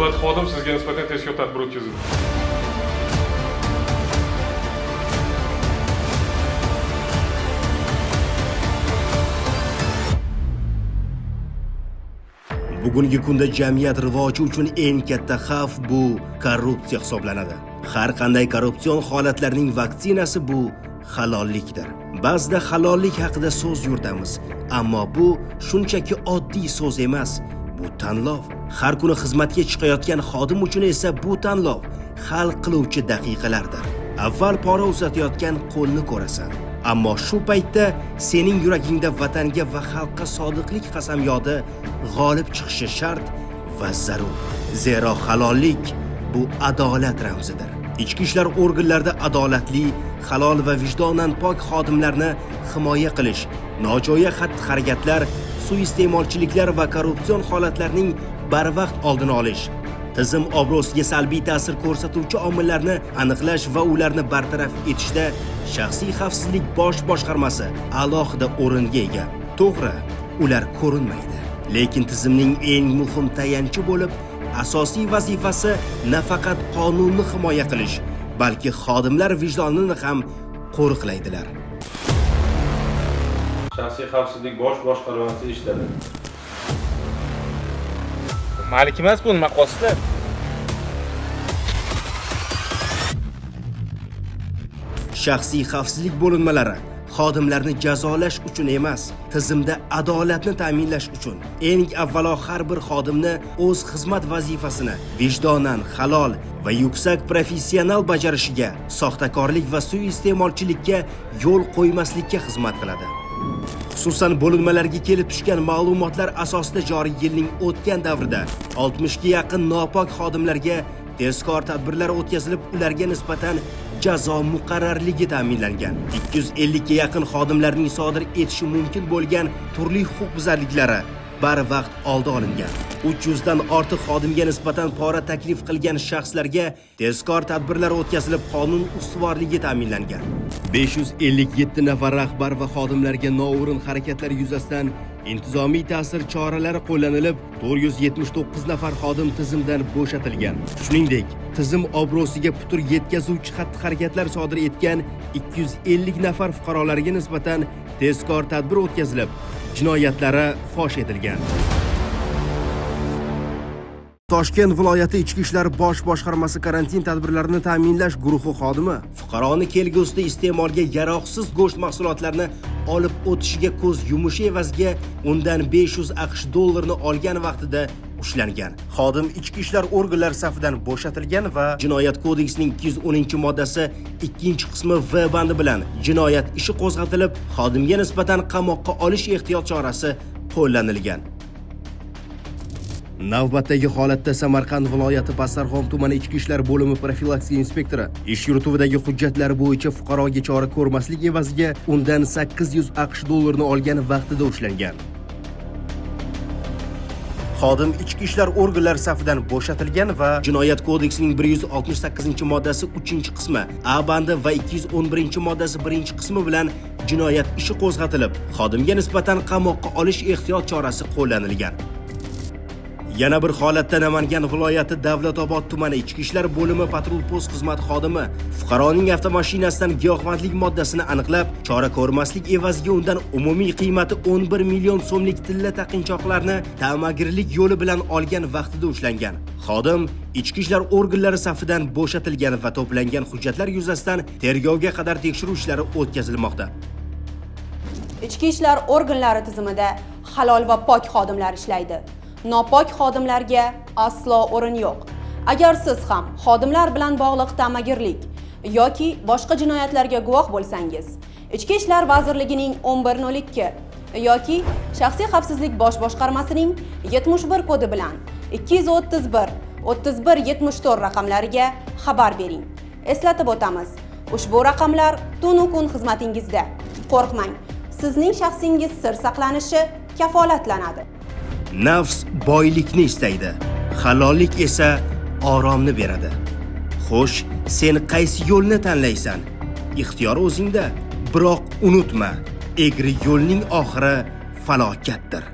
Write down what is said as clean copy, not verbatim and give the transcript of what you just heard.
navbatchi xodim sizga nisbatan tezkor tadbir o'tkazildi. Bugungi kunda jamiyat rivoji uchun eng katta xavf bu korrupsiya hisoblanadi. Har qanday korrupsion holatlarning vaksinasi bu halollikdir. Ba'zida halollik haqida so'z yuritamiz, ammo bu shunchaki oddiy so'z emas, bu tanlov. Har kuni xizmatga chiqayotgan xodim uchun esa bu tanlov hal qiluvchi daqiqalardir. Avval pora uzatayotgan qo'lni ko'rasan, ammo shu paytda sening yuragingda vatanga va xalqqa sodiqlik qasamyodi g'olib chiqishi shart va zarur. Zero halollik bu adolat ramzidir. Ichki ishlar organlarida adolatli, halol va vijdonan pok xodimlarni himoya qilish, nojo'ya xatti-harakatlar, suiiste'molchiliklar va korrupsion holatlarning barvaqt oldini olish, tizim obro'siga salbiy ta'sir ko'rsatuvchi omillarni aniqlash va ularni bartaraf etishda shaxsiy xavfsizlik bosh boshqarmasi alohida o'ringa ega. To'g'ri, ular ko'rinmaydi, lekin tizimning eng muhim tayanchi bo'lib, asosiy vazifasi nafaqat qonunni himoya qilish, balki xodimlar vijdonini ham qo'riqlaydilar. Shaxsiy xavfsizlik bosh boshqarmasi ishladi. Malik emas bu nima qilasizlar? Shaxsiy xavfsizlik bo'linmalari xodimlarni jazolash uchun emas, tizimda adolatni ta'minlash uchun. Eng avvalo har bir xodimni o'z xizmat vazifasini vijdonan, halol va yuksak professional bajarishiga, soxtakorlik va suiiste'molchilikka yo'l qo'ymaslikka xizmat qiladi. Xususan, bo'linmalarga kelib tushgan ma'lumotlar asosida joriy yilning o'tgan davrida 60 ga yaqin nopok xodimlarga tezkor tadbirlar o'tkazilib, ularga nisbatan jazo muqarrarligi ta'minlangan. 250 ga yaqin xodimlarning sodir etishi mumkin bo'lgan turli huquqbuzarliklari barvaqt oldi olingan. 300 dan ortiq xodimga nisbatan pora taklif qilgan shaxslarga tezkor tadbirlar o'tkazilib, qonun ustuvorligi ta'minlangan. 557 nafar rahbar va xodimlarga noo'rin harakatlar yuzasidan intizomiy ta'sir choralari qo'llanilib, 479 nafar xodim tizimdan bo'shatilgan. Shuningdek, tizim obro'siga putur yetkazuvchi xatti-harakatlar sodir etgan 250 nafar fuqarolarga nisbatan tezkor tadbir o'tkazilib, jinoyatlari fosh etilgan. Toshkent viloyati Ichki ishlar bosh boshqarmasi karantin tadbirlarini ta'minlash guruhi xodimi fuqaroni kelgusida iste'molga yaroqsiz go'sht mahsulotlarini olib o'tishiga ko'z yumishi evaziga undan 500 AQSh dollarini olgan vaqtida ushlangan. Xodim ichki ishlar organlari safidan bo'shatilgan va Jinoyat kodeksining 210-moddasi 2-qismi V bandi bilan jinoyat ishi qo'zg'atilib, xodimga nisbatan qamoqqa olish ehtiyot chorasi qo'llanilgan. Navbatdagi holatda Samarqand viloyati Pastdarg'om tumani ichki ishlar bo'limi profilaktika inspektori ish yurituvidagi hujjatlar bo'yicha fuqaroga chora ko'rmaslik evaziga undan 800 AQSh dollarini olgan vaqtida ushlangan. Xodim ichki ishlar organlari safidan bo'shatilgan va Jinoyat kodeksining 168-moddasi 3-qismi A bandi va 211-moddasi 1-qismi bilan jinoyat ishi qo'zg'atilib, xodimga nisbatan qamoqqa olish ehtiyot chorasi qo'llanilgan. Yana bir holatda Namangan viloyati Davlatobod tumani ichki ishlar bo'limi patrul post xizmat xodimi fuqaroning avtomashinasidan giyohvandlik moddasini aniqlab, chora ko'rmaslik evaziga undan umumiy qiymati 11 million so'mlik tilla taqinchoqlarni ta'magirlik yo'li bilan olgan vaqtida ushlangan. Xodim ichki ishlar organlari safidan bo'shatilgan va to'plangan hujjatlar yuzasidan tergovga qadar tekshiruv ishlari o'tkazilmoqda. Ichki ishlar organlari tizimida halol va pok xodimlar ishlaydi. Nopok xodimlarga aslo o'rin yo'q. Agar siz ham xodimlar bilan bog'liq ta'magirlik yoki boshqa jinoyatlarga guvoh bo'lsangiz, Ichki ishlar vazirligining 1102 yoki shaxsiy xavfsizlik bosh boshqarmasining 71 kodi bilan 231 31 74 raqamlariga xabar bering. Eslatib o'tamiz, ushbu raqamlar tun-u kun xizmatingizda. Qo'rqmang, sizning shaxsingiz sir saqlanishi kafolatlanadi. Nafs boylikni istaydi, halollik esa oromni beradi. Xo'sh, sen qaysi yo'lni tanlaysan? Ixtiyor o'zingda. Biroq unutma, egri yo'lning oxiri falokatdir.